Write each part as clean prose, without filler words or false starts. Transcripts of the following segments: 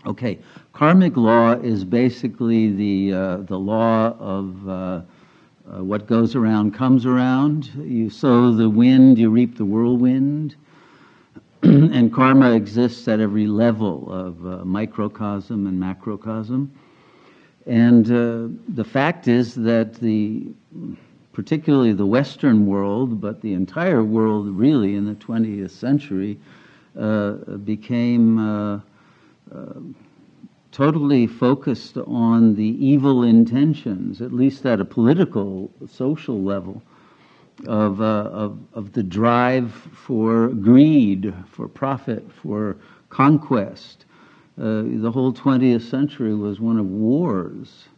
Okay, karmic law is basically the law of what goes around comes around. You sow the wind, you reap the whirlwind. And karma exists at every level of microcosm and macrocosm. And the fact is that particularly the Western world, but the entire world really in the 20th century, became totally focused on the evil intentions, at least at a political, social level, of the drive for greed, for profit, for conquest. The whole 20th century was one of wars,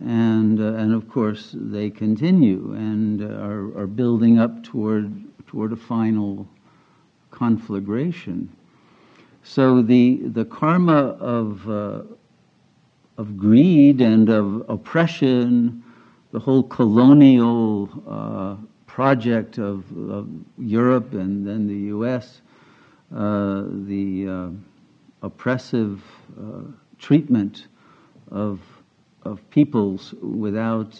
and of course they continue and are building up toward a final conflagration. So the karma of greed and of oppression, the whole colonial project of Europe and then the U.S., the oppressive treatment of peoples without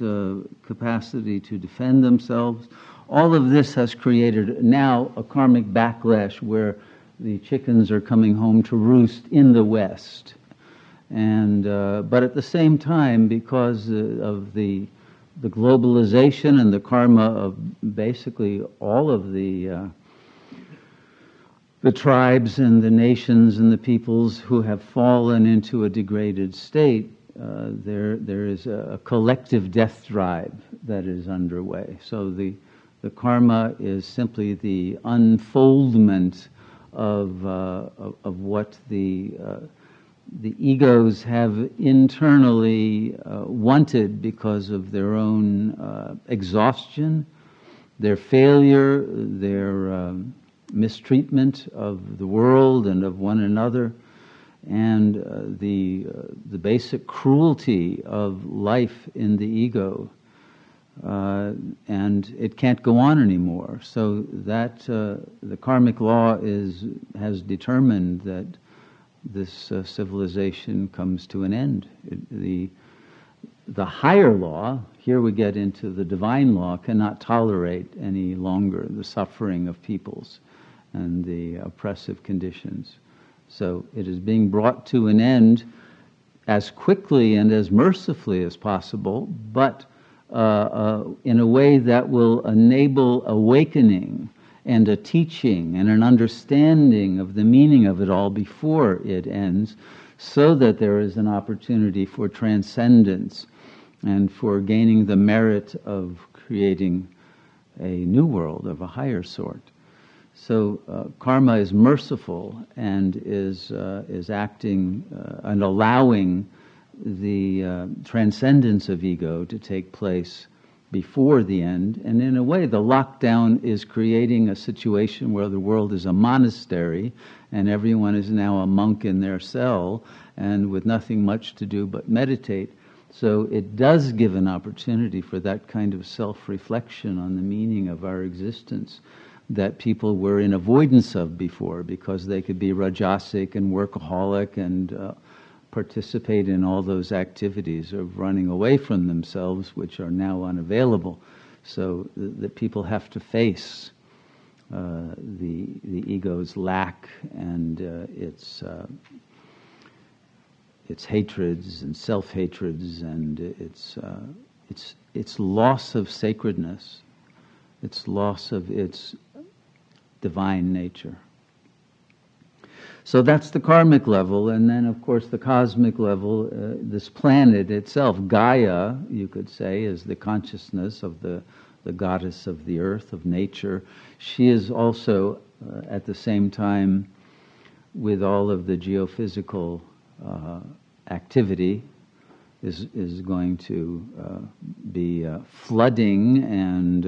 capacity to defend themselves, all of this has created now a karmic backlash where the chickens are coming home to roost in the West. And but at the same time, because of the globalization and the karma of basically all of the tribes and the nations and the peoples who have fallen into a degraded state, there is a collective death drive that is underway. So the karma is simply the unfoldment of what the egos have internally wanted because of their own exhaustion, their failure, their mistreatment of the world and of one another, and the basic cruelty of life in the ego. And it can't go on anymore. So that the karmic law has determined that this civilization comes to an end. The higher law, here we get into the divine law, cannot tolerate any longer the suffering of peoples and the oppressive conditions. So it is being brought to an end as quickly and as mercifully as possible, but in a way that will enable awakening and a teaching and an understanding of the meaning of it all before it ends, so that there is an opportunity for transcendence and for gaining the merit of creating a new world of a higher sort. So karma is merciful and is acting and allowing the transcendence of ego to take place before the end. And in a way, the lockdown is creating a situation where the world is a monastery and everyone is now a monk in their cell and with nothing much to do but meditate. So it does give an opportunity for that kind of self-reflection on the meaning of our existence that people were in avoidance of before, because they could be rajasic and workaholic and participate in all those activities of running away from themselves, which are now unavailable. So that people have to face the ego's lack and its hatreds and self-hatreds and its loss of sacredness, its loss of its divine nature. So that's the karmic level, and then of course the cosmic level, this planet itself, Gaia, you could say, is the consciousness of the goddess of the earth, of nature. She is also, at the same time, with all of the geophysical activity, is going to be flooding and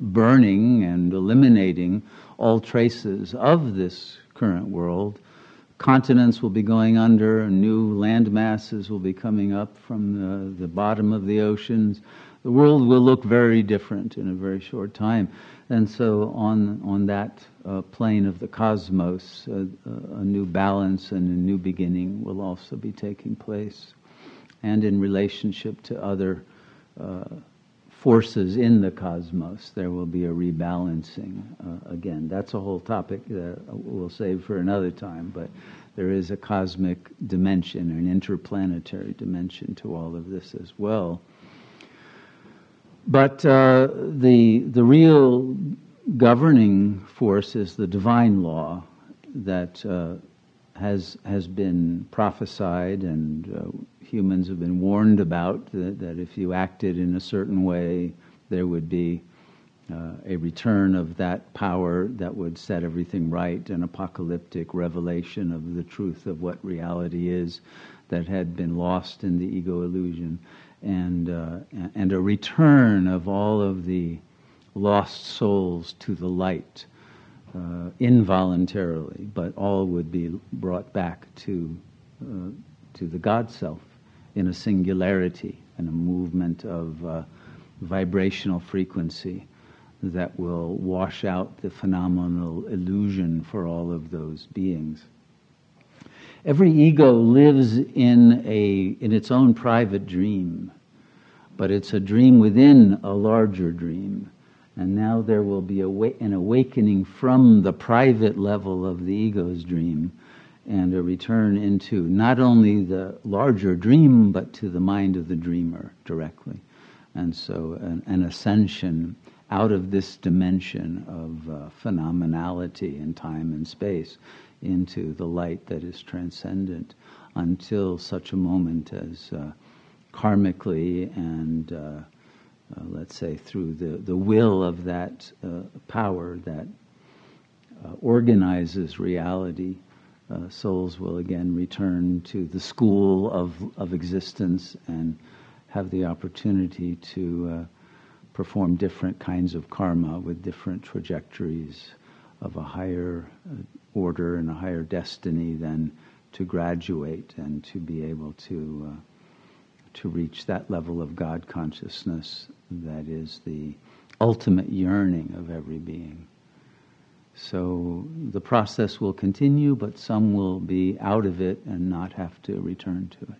burning and eliminating all traces of this current world. Continents will be going under, new land masses will be coming up from the bottom of the oceans. The world will look very different in a very short time. And so on that plane of the cosmos, a new balance and a new beginning will also be taking place. And in relationship to other forces in the cosmos, there will be a rebalancing again. That's a whole topic that we'll save for another time, but there is a cosmic dimension, an interplanetary dimension to all of this as well. But the real governing force is the divine law that has been prophesied, and humans have been warned about, that if you acted in a certain way, there would be a return of that power that would set everything right, an apocalyptic revelation of the truth of what reality is that had been lost in the ego illusion, and a return of all of the lost souls to the light, involuntarily, but all would be brought back to the God Self in a singularity and a movement of vibrational frequency that will wash out the phenomenal illusion for all of those beings. Every ego lives in its own private dream, but it's a dream within a larger dream. And now there will be an awakening from the private level of the ego's dream, and a return into not only the larger dream, but to the mind of the dreamer directly. And so an ascension out of this dimension of phenomenality in time and space into the light that is transcendent, until such a moment as karmically and let's say through the will of that power that organizes reality, souls will again return to the school of existence and have the opportunity to perform different kinds of karma with different trajectories of a higher order and a higher destiny, than to graduate and to be able to reach that level of God consciousness that is the ultimate yearning of every being. So the process will continue, but some will be out of it and not have to return to it.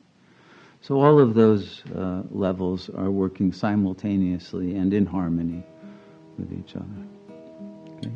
So all of those levels are working simultaneously and in harmony with each other. Okay?